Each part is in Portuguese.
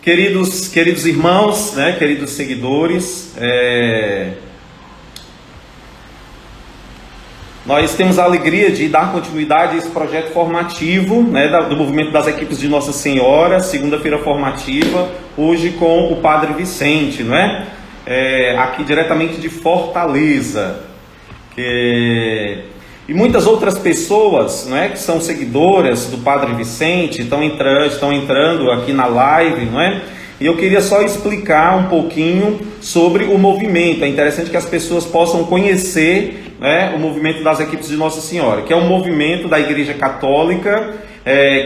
Queridos irmãos, né, queridos seguidores, nós temos a alegria de dar continuidade a esse projeto formativo, né, do movimento das equipes de Nossa Senhora, segunda-feira formativa, hoje com o Padre Vicente, não é? Aqui diretamente de Fortaleza. E muitas outras pessoas, não é, que são seguidoras do Padre Vicente estão entrando aqui na live, não é? E eu queria só explicar um pouquinho sobre o movimento. É interessante que as pessoas possam conhecer, né, o movimento das equipes de Nossa Senhora, que é um movimento da Igreja Católica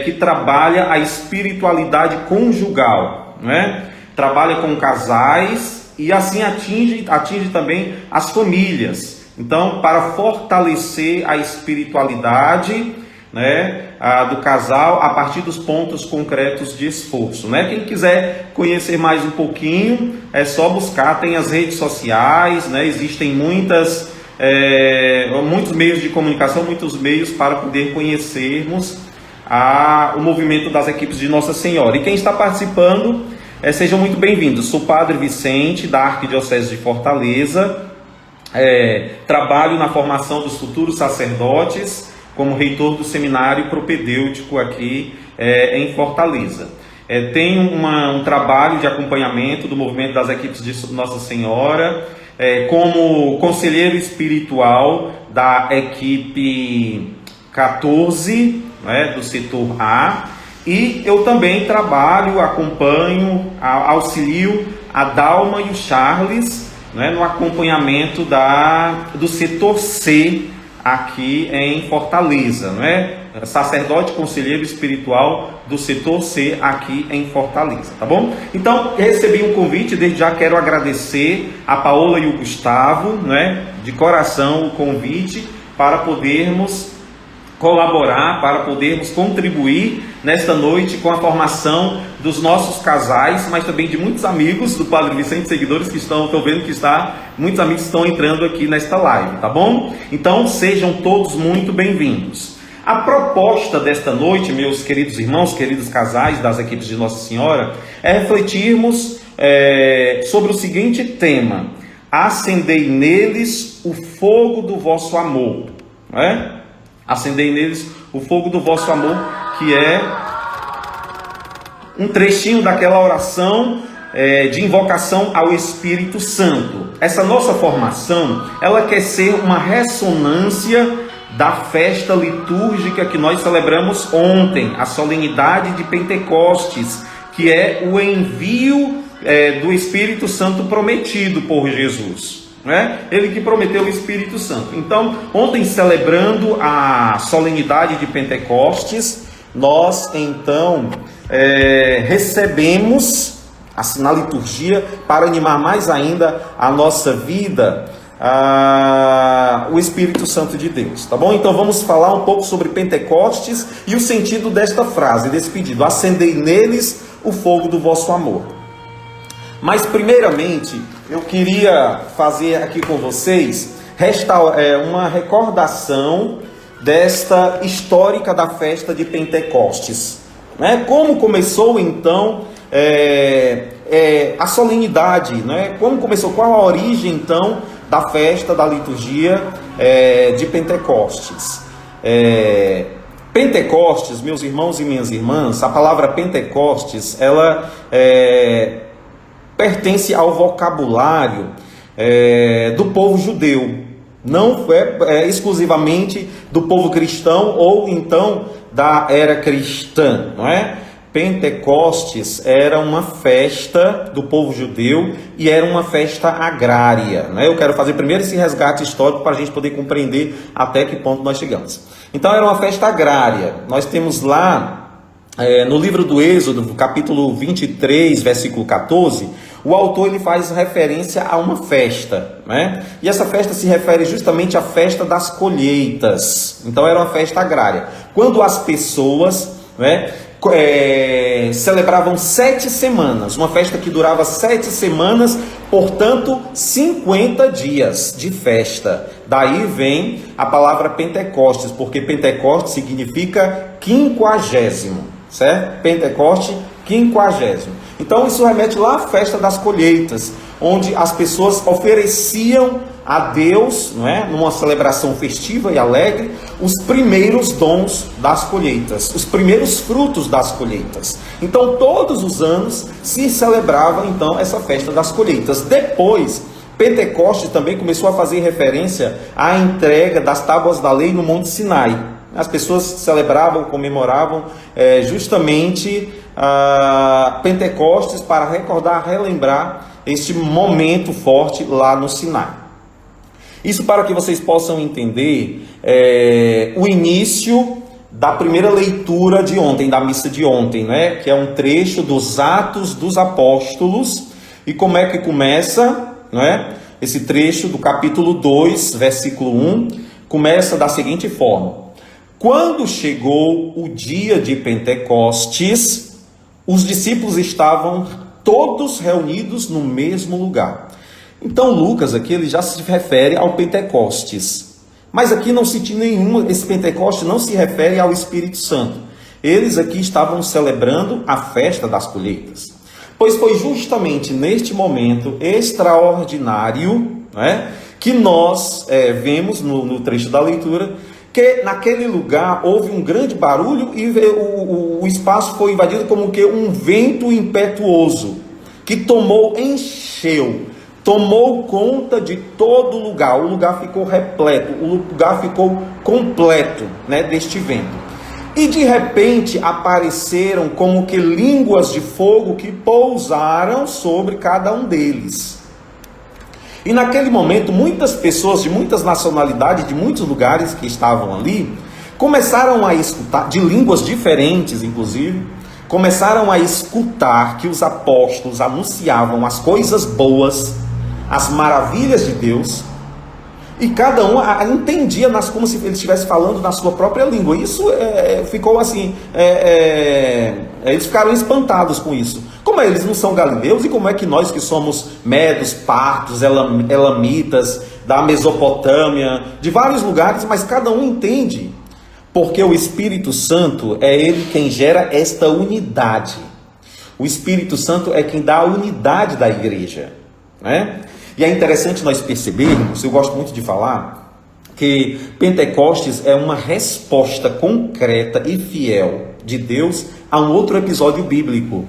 que trabalha a espiritualidade conjugal, não é? Trabalha com casais e assim atinge também as famílias. Então, para fortalecer a espiritualidade, né, do casal a partir dos pontos concretos de esforço, né? Quem quiser conhecer mais um pouquinho, é só buscar, tem as redes sociais, né? Existem muitos meios de comunicação, muitos meios para poder conhecermos o movimento das equipes de Nossa Senhora. E quem está participando, sejam muito bem-vindos. Sou o Padre Vicente, da Arquidiocese de Fortaleza. Trabalho na formação dos futuros sacerdotes como reitor do seminário propedêutico aqui em Fortaleza. Tenho um trabalho de acompanhamento do movimento das equipes de Nossa Senhora, como conselheiro espiritual da equipe 14, né, do setor A, e eu também trabalho, acompanho, auxilio a Dalma e o Charles, né, no acompanhamento do setor C aqui em Fortaleza, não é? Sacerdote conselheiro espiritual do setor C aqui em Fortaleza, tá bom? Então, recebi um convite, desde já quero agradecer a Paola e o Gustavo, né, de coração o convite para podermos colaborar, para podermos contribuir nesta noite com a formação dos nossos casais, mas também de muitos amigos do Padre Vicente, seguidores que estou vendo que muitos amigos estão entrando aqui nesta live, tá bom? Então sejam todos muito bem-vindos. A proposta desta noite, meus queridos irmãos, queridos casais das equipes de Nossa Senhora, é refletirmos sobre o seguinte tema: acendei neles o fogo do vosso amor, não é? Acendei neles o fogo do vosso amor, que é um trechinho daquela oração de invocação ao Espírito Santo. Essa nossa formação, ela quer ser uma ressonância da festa litúrgica que nós celebramos ontem, a solenidade de Pentecostes, que é o envio do Espírito Santo prometido por Jesus. Ele que prometeu o Espírito Santo. Então, ontem, celebrando a solenidade de Pentecostes, nós então recebemos assim, na liturgia, para animar mais ainda a nossa vida, o Espírito Santo de Deus, tá bom? Então vamos falar um pouco sobre Pentecostes e o sentido desta frase, desse pedido: acendei neles o fogo do vosso amor. Mas primeiramente eu queria fazer aqui com vocês uma recordação desta histórica da festa de Pentecostes, né? Como começou então a solenidade, né? Como começou, qual a origem então da festa, da liturgia de Pentecostes. Pentecostes, meus irmãos e minhas irmãs, a palavra Pentecostes, ela pertence ao vocabulário do povo judeu, não é exclusivamente do povo cristão ou então da era cristã, não é? Pentecostes era uma festa do povo judeu e era uma festa agrária, né? Eu quero fazer primeiro esse resgate histórico para a gente poder compreender até que ponto nós chegamos. Então era uma festa agrária. Nós temos lá no livro do Êxodo, capítulo 23, versículo 14, o autor ele faz referência a uma festa, né? E essa festa se refere justamente à festa das colheitas. Então era uma festa agrária, quando as pessoas, né, celebravam 7 semanas, uma festa que durava 7 semanas, portanto 50 dias de festa. Daí vem a palavra Pentecostes, porque Pentecostes significa 50º, certo? Pentecoste, quinquagésimo. Então isso remete lá à festa das colheitas, onde as pessoas ofereciam a Deus, não é, numa celebração festiva e alegre, os primeiros dons das colheitas, os primeiros frutos das colheitas. Então todos os anos se celebrava então essa festa das colheitas. Depois, Pentecostes também começou a fazer referência à entrega das tábuas da lei no Monte Sinai. As pessoas celebravam, comemoravam justamente Pentecostes para recordar, relembrar este momento forte lá no Sinai. Isso para que vocês possam entender o início da primeira leitura de ontem, da missa de ontem, né? Que é um trecho dos Atos dos Apóstolos. E como é que começa, não é? Esse trecho do capítulo 2, versículo 1, começa da seguinte forma: quando chegou o dia de Pentecostes, os discípulos estavam todos reunidos no mesmo lugar. Então Lucas aqui ele já se refere ao Pentecostes, mas aqui não cita nenhuma, esse Pentecostes não se refere ao Espírito Santo. Eles aqui estavam celebrando a festa das colheitas, pois foi justamente neste momento extraordinário, né, que nós vemos no trecho da leitura, que naquele lugar houve um grande barulho e o espaço foi invadido como que um vento impetuoso, que tomou conta de todo o lugar ficou repleto, o lugar ficou completo, né, deste vento. E de repente apareceram como que línguas de fogo que pousaram sobre cada um deles. E naquele momento muitas pessoas de muitas nacionalidades, de muitos lugares que estavam ali, começaram a escutar, de línguas diferentes inclusive, começaram a escutar que os apóstolos anunciavam as coisas boas, as maravilhas de Deus, e cada um entendia como se ele estivesse falando na sua própria língua. Isso ficou assim, eles ficaram espantados com isso. Como eles não são galileus, e como é que nós que somos medos, partos, elamitas, da Mesopotâmia, de vários lugares, mas cada um entende, porque o Espírito Santo é ele quem gera esta unidade. O Espírito Santo é quem dá a unidade da igreja, né? E é interessante nós percebermos, eu gosto muito de falar, que Pentecostes é uma resposta concreta e fiel de Deus a um outro episódio bíblico.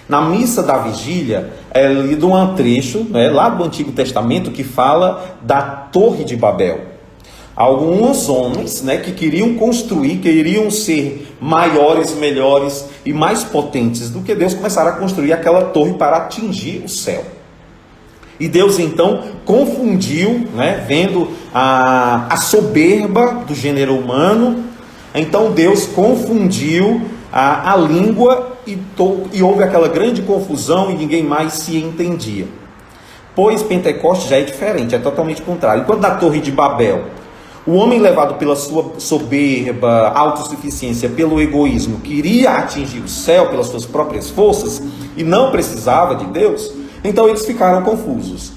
Na missa da vigília é lido um trecho, né, lá do Antigo Testamento, que fala da Torre de Babel. Alguns homens, né, que queriam construir, queriam ser maiores, melhores e mais potentes do que Deus, começaram a construir aquela torre para atingir o céu. E Deus então confundiu, né, vendo a soberba do gênero humano, então Deus confundiu a língua e houve aquela grande confusão e ninguém mais se entendia. Pois Pentecostes já é diferente, é totalmente contrário. Enquanto na Torre de Babel, o homem levado pela sua soberba, autossuficiência, pelo egoísmo, queria atingir o céu pelas suas próprias forças e não precisava de Deus, então eles ficaram confusos.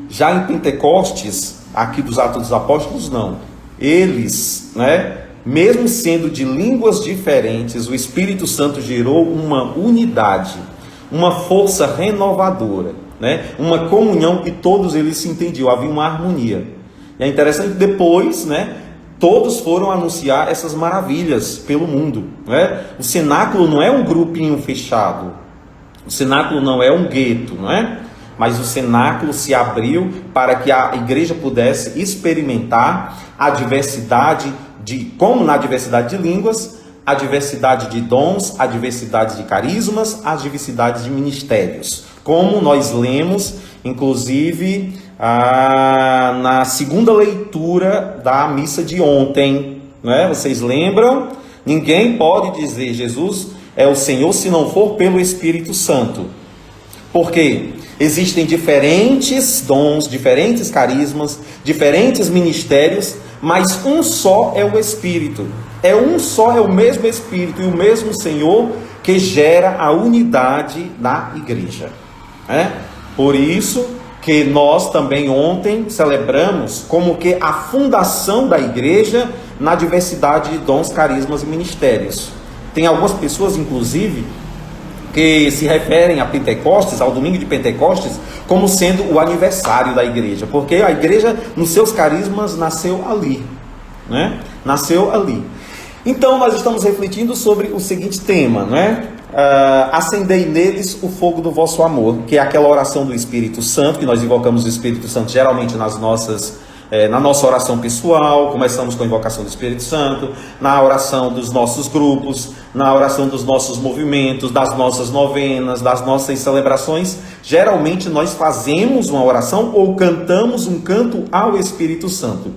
Já em Pentecostes, aqui dos Atos dos Apóstolos, não. Eles, né, mesmo sendo de línguas diferentes, o Espírito Santo gerou uma unidade, uma força renovadora, né, uma comunhão, e todos eles se entendiam, havia uma harmonia. E é interessante, depois, né, todos foram anunciar essas maravilhas pelo mundo, né? O cenáculo não é um grupinho fechado, o cenáculo não é um gueto, não é? Mas o cenáculo se abriu para que a igreja pudesse experimentar a diversidade como na diversidade de línguas, a diversidade de dons, a diversidade de carismas, a diversidade de ministérios. Como nós lemos, inclusive, na segunda leitura da missa de ontem, né? Vocês lembram? Ninguém pode dizer Jesus é o Senhor se não for pelo Espírito Santo. Por quê? Existem diferentes dons, diferentes carismas, diferentes ministérios, mas um só é o Espírito. É um só, é o mesmo Espírito e o mesmo Senhor que gera a unidade na igreja. Por isso que nós também ontem celebramos como que a fundação da igreja na diversidade de dons, carismas e ministérios. Tem algumas pessoas, inclusive, que se referem a Pentecostes, ao domingo de Pentecostes, como sendo o aniversário da igreja, porque a igreja, nos seus carismas, nasceu ali, né? Nasceu ali. Então, nós estamos refletindo sobre o seguinte tema, né? Acendei neles o fogo do vosso amor, que é aquela oração do Espírito Santo, que nós invocamos o Espírito Santo geralmente na nossa oração pessoal. Começamos com a invocação do Espírito Santo, na oração dos nossos grupos, na oração dos nossos movimentos, das nossas novenas, das nossas celebrações. Geralmente nós fazemos uma oração ou cantamos um canto ao Espírito Santo.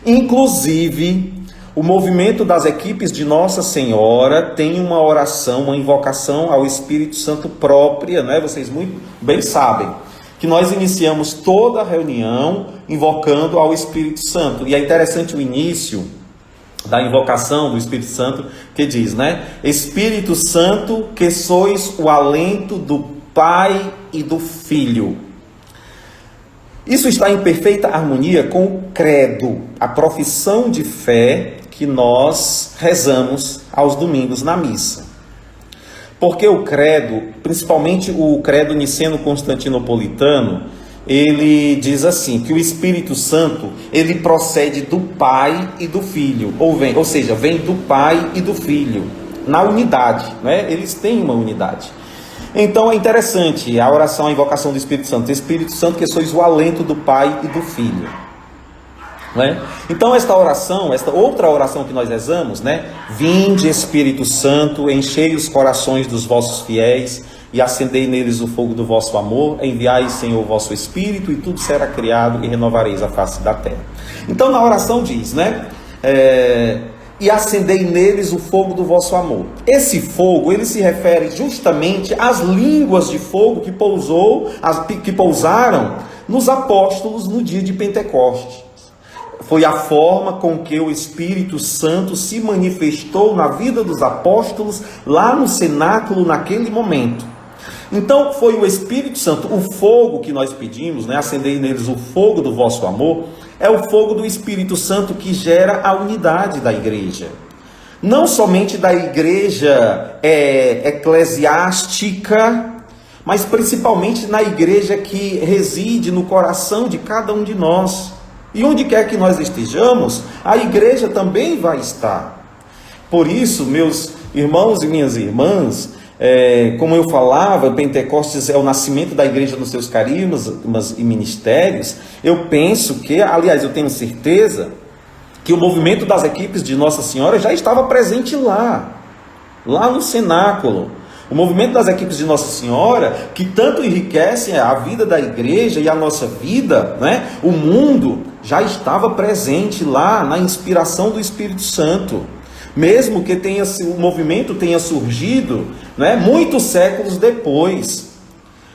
Inclusive, o movimento das equipes de Nossa Senhora tem uma oração, uma invocação ao Espírito Santo própria, né? Vocês muito bem sabem que nós iniciamos toda a reunião invocando ao Espírito Santo. E é interessante o início da invocação do Espírito Santo, que diz, né? Espírito Santo, que sois o alento do Pai e do Filho. Isso está em perfeita harmonia com o credo, a profissão de fé que nós rezamos aos domingos na missa. Porque o credo, principalmente o credo niceno-constantinopolitano, ele diz assim, que o Espírito Santo, ele procede do Pai e do Filho, ou seja, vem do Pai e do Filho, na unidade, né? Eles têm uma unidade. Então é interessante a oração, a invocação do Espírito Santo. Espírito Santo, que sois o alento do Pai e do Filho. Né? Então esta oração, esta outra oração que nós rezamos, né? Vinde Espírito Santo, enchei os corações dos vossos fiéis e acendei neles o fogo do vosso amor, enviai, Senhor, o vosso Espírito e tudo será criado e renovareis a face da terra. Então na oração diz, né? E acendei neles o fogo do vosso amor. Esse fogo, ele se refere justamente às línguas de fogo que pousaram nos apóstolos no dia de Pentecostes. Foi a forma com que o Espírito Santo se manifestou na vida dos apóstolos lá no cenáculo naquele momento. Então foi o Espírito Santo, o fogo que nós pedimos, né? Acendei neles o fogo do vosso amor, é o fogo do Espírito Santo que gera a unidade da igreja. Não somente da igreja eclesiástica, mas principalmente na igreja que reside no coração de cada um de nós. E onde quer que nós estejamos, a igreja também vai estar. Por isso, meus irmãos e minhas irmãs, como eu falava, Pentecostes é o nascimento da igreja nos seus carismas e ministérios. Eu penso que, aliás, eu tenho certeza que o movimento das equipes de Nossa Senhora já estava presente lá no cenáculo. O movimento das equipes de Nossa Senhora, que tanto enriquece a vida da igreja e a nossa vida, né? O mundo já estava presente lá na inspiração do Espírito Santo. Mesmo que o movimento tenha surgido, né, muitos séculos depois.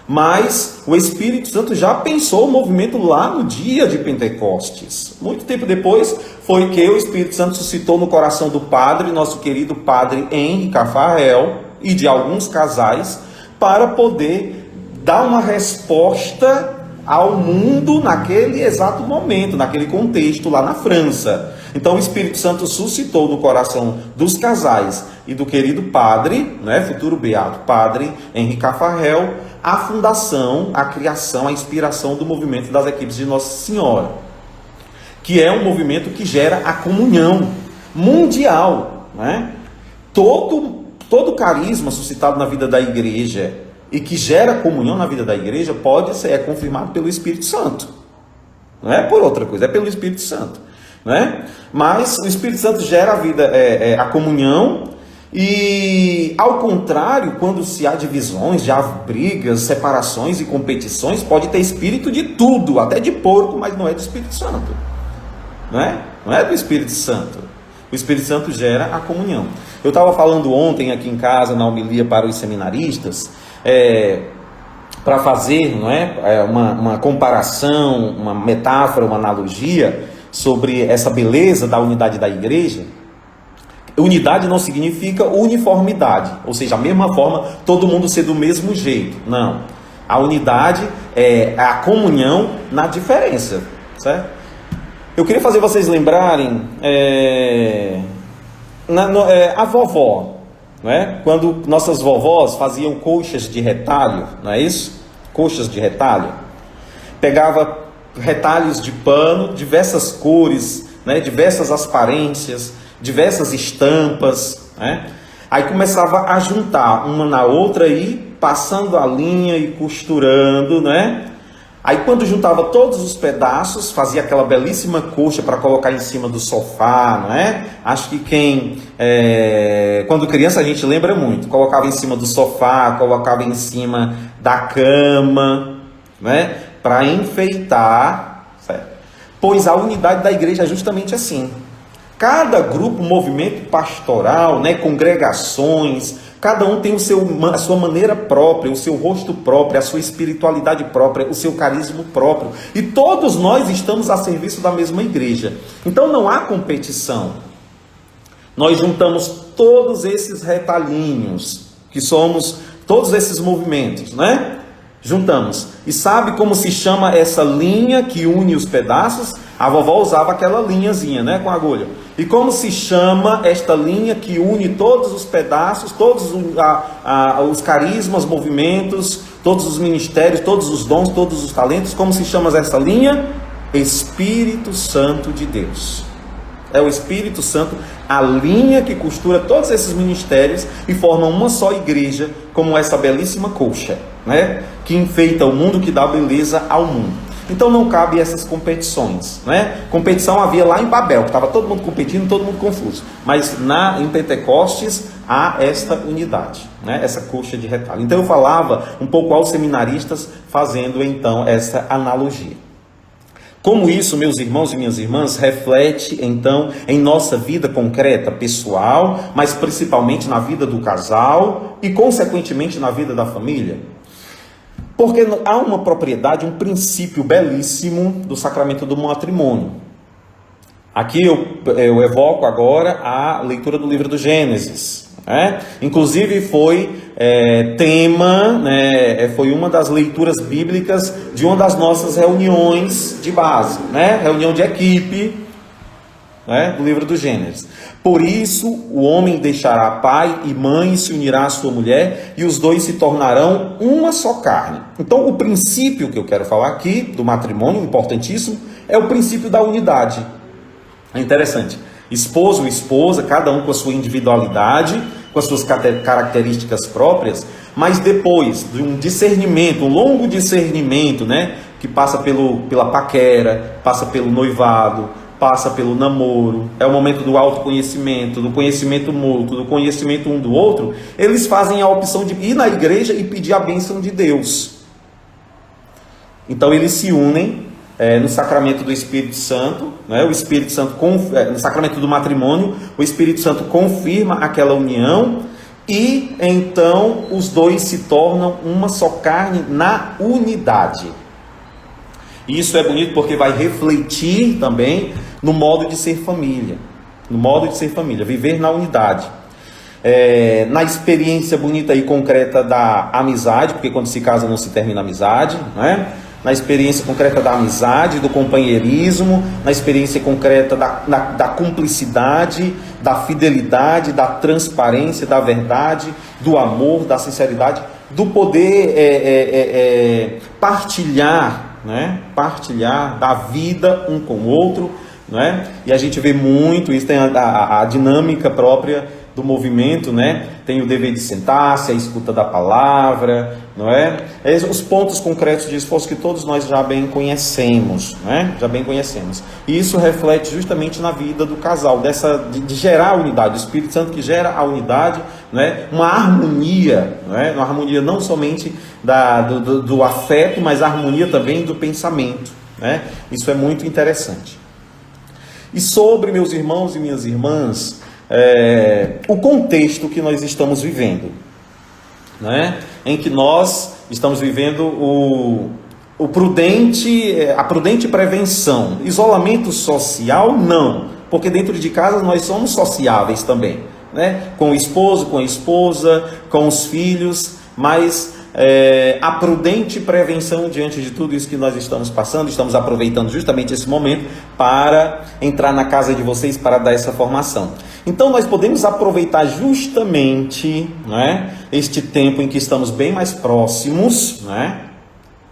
Mas o Espírito Santo já pensou o movimento lá no dia de Pentecostes. Muito tempo depois foi que o Espírito Santo suscitou no coração do padre, nosso querido padre Henri Cafarel, e de alguns casais, para poder dar uma resposta ao mundo naquele exato momento, naquele contexto lá na França. Então o Espírito Santo suscitou no coração dos casais e do querido padre, né, futuro beato padre Henri Cafarel, a fundação, a criação, a inspiração do movimento das equipes de Nossa Senhora, que é um movimento que gera a comunhão mundial, né? Todo carisma suscitado na vida da igreja e que gera comunhão na vida da igreja é confirmado pelo Espírito Santo. Não é por outra coisa, é pelo Espírito Santo. Né? Mas o Espírito Santo gera a comunhão, e ao contrário, quando se há divisões, já há brigas, separações e competições, pode ter espírito de tudo, até de porco, mas não é do Espírito Santo. Não é do Espírito Santo. O Espírito Santo gera a comunhão. Eu estava falando ontem aqui em casa, na homilia para os seminaristas, para fazer uma comparação, uma metáfora, uma analogia sobre essa beleza da unidade da igreja. Unidade não significa uniformidade, ou seja, a mesma forma, todo mundo ser do mesmo jeito. Não. A unidade é a comunhão na diferença, certo? Eu queria fazer vocês lembrarem a vovó. não é? Quando nossas vovós faziam coxas de retalho, não é isso? Coxas de retalho. Pegava retalhos de pano, diversas cores, né? Diversas aparências, diversas estampas, né? Aí começava a juntar uma na outra e passando a linha e costurando, né? Aí quando juntava todos os pedaços, fazia aquela belíssima coxa para colocar em cima do sofá, não é? Acho que quando criança a gente lembra muito, colocava em cima do sofá, colocava em cima da cama, né? Para enfeitar, certo? Pois a unidade da igreja é justamente assim. Cada grupo, movimento pastoral, né? Congregações, cada um tem a sua maneira própria, o seu rosto próprio, a sua espiritualidade própria, o seu carisma próprio. E todos nós estamos a serviço da mesma igreja. Então não há competição. Nós juntamos todos esses retalhinhos, que somos todos esses movimentos, né? Juntamos. E sabe como se chama essa linha que une os pedaços? A vovó usava aquela linhazinha, né? Com agulha. E como se chama esta linha que une todos os pedaços, todos os carismas, movimentos, todos os ministérios, todos os dons, todos os talentos? Como se chama essa linha? Espírito Santo de Deus. É o Espírito Santo, a linha que costura todos esses ministérios e forma uma só igreja, como essa belíssima coxa, né? Que enfeita o mundo, que dá beleza ao mundo. Então não cabe essas competições, né? Competição havia lá em Babel, que estava todo mundo competindo, todo mundo confuso. Mas em Pentecostes há esta unidade, né? Essa coxa de retalho. Então eu falava um pouco aos seminaristas, fazendo então essa analogia. Como isso, meus irmãos e minhas irmãs, reflete então em nossa vida concreta, pessoal, mas principalmente na vida do casal e consequentemente na vida da família? Porque há uma propriedade, um princípio belíssimo do sacramento do matrimônio. Aqui eu evoco agora a leitura do livro do Gênesis, né? Inclusive foi tema, né? Foi uma das leituras bíblicas de uma das nossas reuniões de base, né? Reunião de equipe, né? Do livro do Gênesis. Por isso o homem deixará pai e mãe e se unirá à sua mulher, e os dois se tornarão uma só carne. Então o princípio que eu quero falar aqui do matrimônio, importantíssimo, é o princípio da unidade. É interessante. Esposo e esposa, cada um com a sua individualidade, com as suas características próprias, mas depois de um discernimento, um longo discernimento, né, que passa pela paquera, passa pelo noivado, passa pelo namoro, é o momento do autoconhecimento, do conhecimento mútuo, do conhecimento um do outro, eles fazem a opção de ir na igreja e pedir a bênção de Deus. Então eles se unem no sacramento do Espírito Santo, né? O Espírito Santo no sacramento do matrimônio, o Espírito Santo confirma aquela união e então os dois se tornam uma só carne na unidade. E isso é bonito porque vai refletir também no modo de ser família, viver na unidade. Na experiência bonita e concreta da amizade, porque quando se casa não se termina a amizade, né? Na experiência concreta da amizade, do companheirismo, na experiência concreta da cumplicidade, da fidelidade, da transparência, da verdade, do amor, da sinceridade, do poder partilhar, né? Partilhar da vida um com o outro, né? E a gente vê muito isso, tem a dinâmica própria do movimento, né? Tem o dever de sentar-se, a escuta da palavra, não é? Os pontos concretos de esforço que todos nós já bem conhecemos, né? Já bem conhecemos. E isso reflete justamente na vida do casal, de gerar a unidade, o Espírito Santo que gera a unidade, né? Uma harmonia, não é? Uma harmonia não somente do afeto, mas a harmonia também do pensamento, né? Isso é muito interessante. E sobre, meus irmãos e minhas irmãs, o contexto que nós estamos vivendo, né? Em que nós estamos vivendo a prudente prevenção. Isolamento social, não, porque dentro de casa nós somos sociáveis também, né? Com o esposo, com a esposa, com os filhos, mas a prudente prevenção diante de tudo isso que nós estamos passando. Estamos aproveitando justamente esse momento para entrar na casa de vocês para dar essa formação. Então nós podemos aproveitar justamente, né, este tempo em que estamos bem mais próximos, né,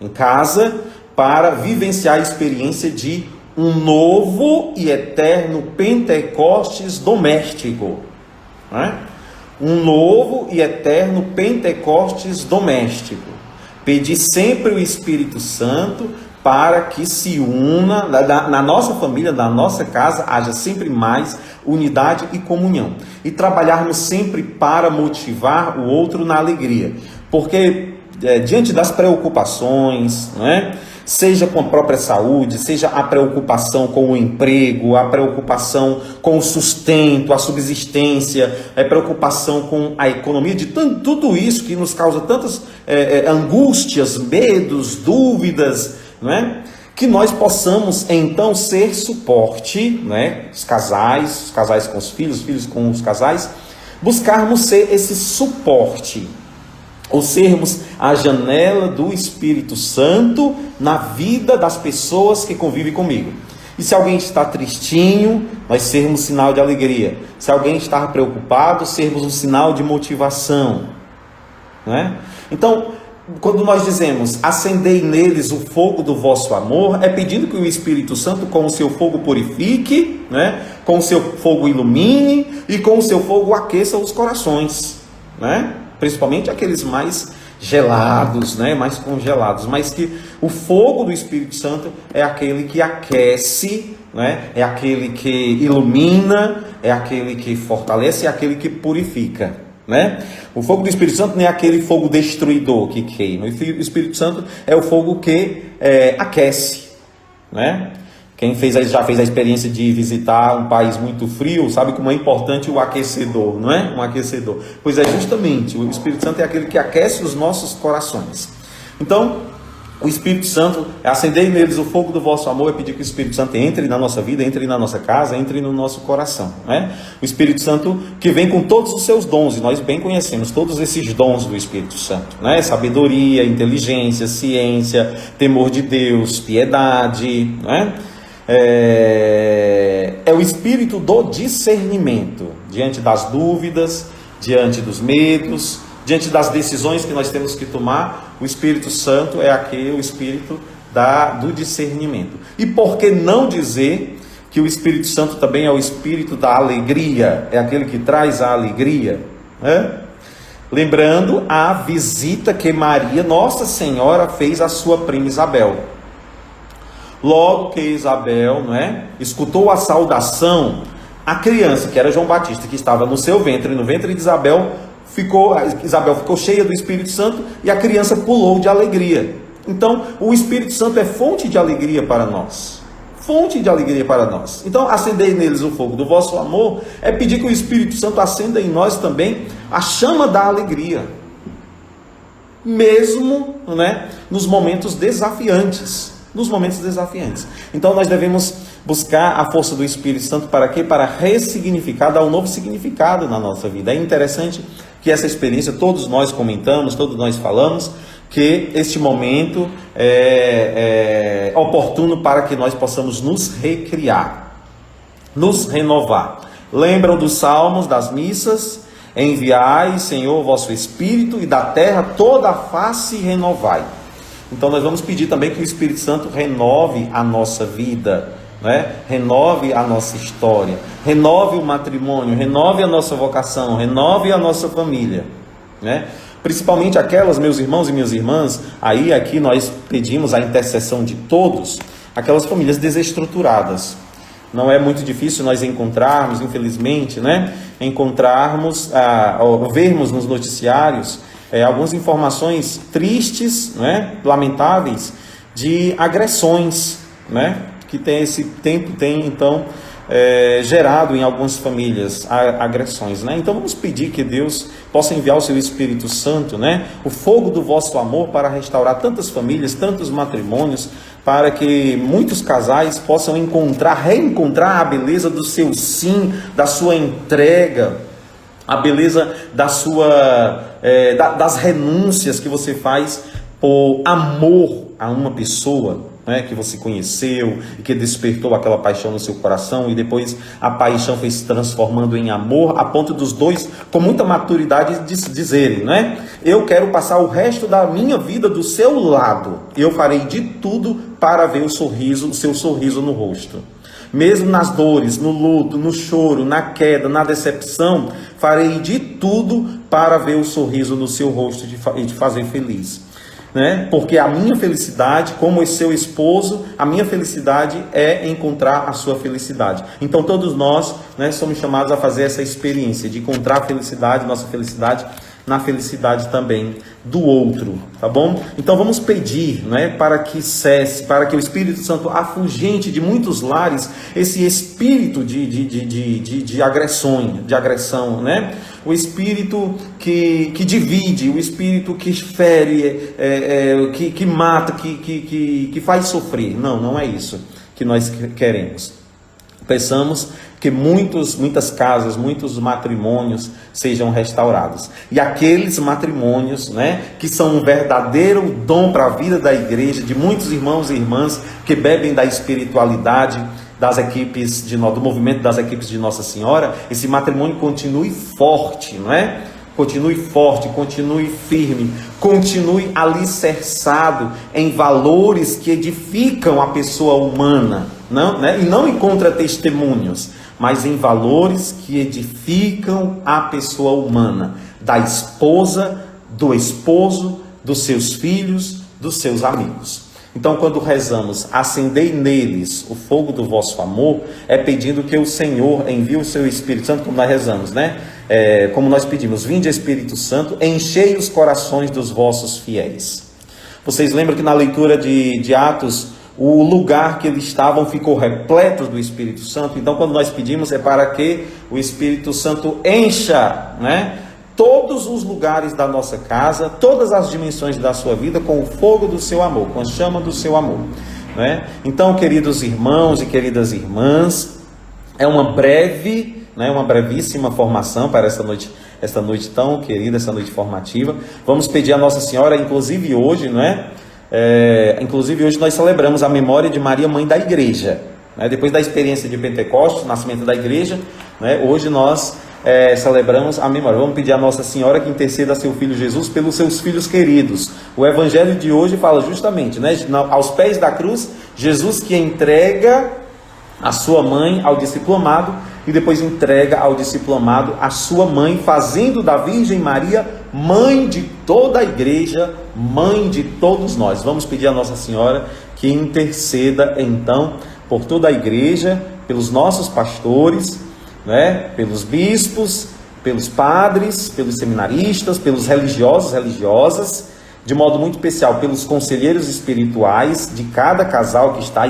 em casa, para vivenciar a experiência de um novo e eterno Pentecostes doméstico, né? Um novo e eterno Pentecostes doméstico. Pedir sempre o Espírito Santo para que se una, na nossa família, na nossa casa, haja sempre mais unidade e comunhão. E trabalharmos sempre para motivar o outro na alegria. Porque diante das preocupações, né, seja com a própria saúde, seja a preocupação com o emprego, a preocupação com o sustento, a subsistência, a preocupação com a economia, de tudo isso que nos causa tantas angústias, medos, dúvidas, não é? Que nós possamos então ser suporte, né? Os casais com os filhos com os casais, buscarmos ser esse suporte, ou sermos a janela do Espírito Santo na vida das pessoas que convivem comigo. E se alguém está tristinho, nós sermos sinal de alegria. Se alguém está preocupado, sermos um sinal de motivação, né? Então, quando nós dizemos, acendei neles o fogo do vosso amor, é pedindo que o Espírito Santo com o seu fogo purifique, né? Com o seu fogo ilumine e com o seu fogo aqueça os corações, né? Principalmente aqueles mais gelados, né? Mais congelados, mas que o fogo do Espírito Santo é aquele que aquece, né? É aquele que ilumina, é aquele que fortalece, é aquele que purifica, né? O fogo do Espírito Santo não é aquele fogo destruidor que queima. O Espírito Santo é o fogo que aquece, né? Quem já fez a experiência de visitar um país muito frio, sabe como é importante o aquecedor, não é? Um aquecedor. Pois é, justamente, o Espírito Santo é aquele que aquece os nossos corações. Então, o Espírito Santo, acendei neles o fogo do vosso amor, é pedir que o Espírito Santo entre na nossa vida, entre na nossa casa, entre no nosso coração, né? O Espírito Santo que vem com todos os seus dons, e nós bem conhecemos todos esses dons do Espírito Santo, né? Sabedoria, inteligência, ciência, temor de Deus, piedade, né? É o espírito do discernimento, diante das dúvidas, diante dos medos, diante das decisões que nós temos que tomar. O Espírito Santo é o espírito do discernimento. E por que não dizer que o Espírito Santo também é o espírito da alegria, é aquele que traz a alegria, né? Lembrando a visita que Maria, Nossa Senhora, fez à sua prima Isabel. Logo que Isabel, não é, escutou a saudação, a criança, que era João Batista, que estava no seu ventre, no ventre de Isabel ficou cheia do Espírito Santo e a criança pulou de alegria. Então, o Espírito Santo é fonte de alegria para nós. Fonte de alegria para nós. Então, acendei neles o fogo do vosso amor, é pedir que o Espírito Santo acenda em nós também a chama da alegria. Mesmo, né, nos momentos desafiantes. Então nós devemos buscar a força do Espírito Santo para quê? Para ressignificar, dar um novo significado na nossa vida. É interessante que essa experiência, todos nós comentamos, todos nós falamos, que este momento é oportuno para que nós possamos nos recriar, nos renovar. Lembram dos salmos, das missas? Enviai, Senhor, vosso Espírito, e da terra toda a face renovai. Então nós vamos pedir também que o Espírito Santo renove a nossa vida, né? Renove a nossa história, renove o matrimônio, renove a nossa vocação, renove a nossa família, né? Principalmente aquelas, meus irmãos e minhas irmãs, aqui nós pedimos a intercessão de todos, aquelas famílias desestruturadas. Não é muito difícil nós encontrarmos, infelizmente, né? Vermos nos noticiários algumas informações tristes, né, lamentáveis, de agressões, né, que esse tempo tem então gerado em algumas famílias agressões, né? Então vamos pedir que Deus possa enviar o seu Espírito Santo, né, o fogo do vosso amor para restaurar tantas famílias, tantos matrimônios, para que muitos casais possam reencontrar a beleza do seu sim, da sua entrega, a beleza da sua das renúncias que você faz por amor a uma pessoa, né, que você conheceu e que despertou aquela paixão no seu coração, e depois a paixão foi se transformando em amor, a ponto dos dois, com muita maturidade, dizerem, né? Eu quero passar o resto da minha vida do seu lado, eu farei de tudo para ver o seu sorriso no rosto. Mesmo nas dores, no luto, no choro, na queda, na decepção, farei de tudo para ver o sorriso no seu rosto e te fazer feliz. Né? Porque a minha felicidade, como seu esposo, a minha felicidade é encontrar a sua felicidade. Então todos nós, né, somos chamados a fazer essa experiência de encontrar a felicidade, nossa felicidade, na felicidade também do outro, tá bom? Então vamos pedir, né, para que cesse, para que o Espírito Santo afugente de muitos lares esse espírito de agressão, né? O espírito que divide, o espírito que fere, que mata, que faz sofrer. Não é isso que nós queremos. Pensamos que muitas casas, muitos matrimônios sejam restaurados. E aqueles matrimônios, né, que são um verdadeiro dom para a vida da igreja, de muitos irmãos e irmãs que bebem da espiritualidade das equipes do movimento das equipes de Nossa Senhora, esse matrimônio continue forte, não é? Continue forte, continue firme, continue alicerçado em valores que edificam a pessoa humana, não, né? E não em contra-testemunhos, mas em valores que edificam a pessoa humana, da esposa, do esposo, dos seus filhos, dos seus amigos. Então, quando rezamos, acendei neles o fogo do vosso amor, é pedindo que o Senhor envie o seu Espírito Santo, como nós rezamos, né? Como nós pedimos, vinde Espírito Santo, enchei os corações dos vossos fiéis. Vocês lembram que na leitura de Atos, o lugar que eles estavam ficou repleto do Espírito Santo? Então, quando nós pedimos, é para que o Espírito Santo encha, né, todos os lugares da nossa casa, todas as dimensões da sua vida com o fogo do seu amor, com a chama do seu amor, né? Então, queridos irmãos e queridas irmãs, é uma brevíssima formação para essa noite tão querida, essa noite formativa. Vamos pedir a Nossa Senhora, inclusive hoje, né? Inclusive hoje nós celebramos a memória de Maria, Mãe da Igreja, né? Depois da experiência de Pentecostes, nascimento da Igreja, né? Hoje nós celebramos a memória. Vamos pedir a Nossa Senhora que interceda a seu Filho Jesus pelos seus filhos queridos. O Evangelho de hoje fala justamente, né, aos pés da cruz, Jesus que entrega a sua mãe ao discípulo amado e depois entrega ao discípulo amado a sua mãe, fazendo da Virgem Maria mãe de toda a igreja, mãe de todos nós. Vamos pedir a Nossa Senhora que interceda então por toda a igreja, pelos nossos pastores, né, pelos bispos, pelos padres, pelos seminaristas, pelos religiosos, religiosas, de modo muito especial pelos conselheiros espirituais de cada casal que está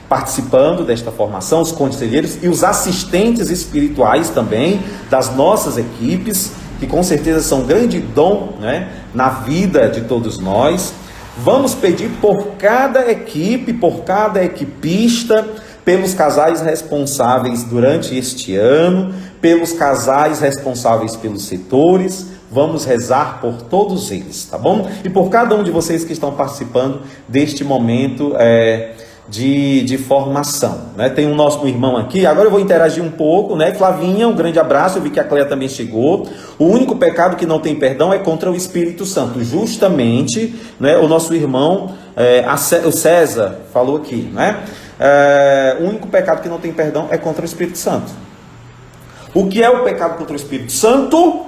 participando desta formação, os conselheiros e os assistentes espirituais também das nossas equipes, que com certeza são um grande dom, né, na vida de todos nós. Vamos pedir por cada equipe, por cada equipista, pelos casais responsáveis durante este ano, pelos casais responsáveis pelos setores. Vamos rezar por todos eles, tá bom? E por cada um de vocês que estão participando deste momento de formação, né? Tem um nosso irmão aqui, agora eu vou interagir um pouco, né? Flavinha, um grande abraço, eu vi que a Cleia também chegou. O único pecado que não tem perdão é contra o Espírito Santo, justamente, né? O nosso irmão, o César, falou aqui, né? O único pecado que não tem perdão é contra o Espírito Santo. O que é o pecado contra o Espírito Santo?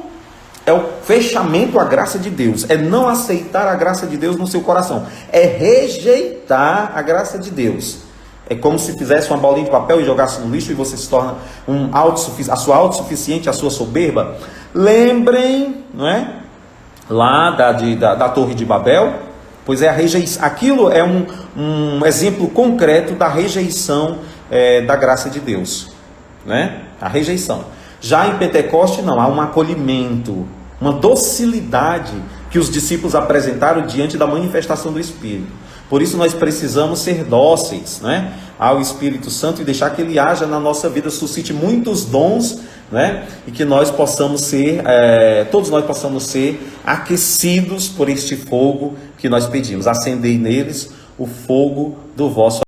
É o fechamento à graça de Deus, é não aceitar a graça de Deus no seu coração, é rejeitar a graça de Deus. É como se fizesse uma bolinha de papel e jogasse no lixo e você se torna a sua autossuficiente, a sua soberba. Lembrem, não é? Lá da Torre de Babel, pois é a rejeição. Aquilo é um exemplo concreto da rejeição da graça de Deus, né? A rejeição. Já em Pentecoste não, há um acolhimento, uma docilidade que os discípulos apresentaram diante da manifestação do Espírito. Por isso nós precisamos ser dóceis, né, ao Espírito Santo e deixar que ele haja na nossa vida, suscite muitos dons né? E que nós possamos ser, todos nós possamos ser aquecidos por este fogo que nós pedimos. Acendei neles o fogo do vosso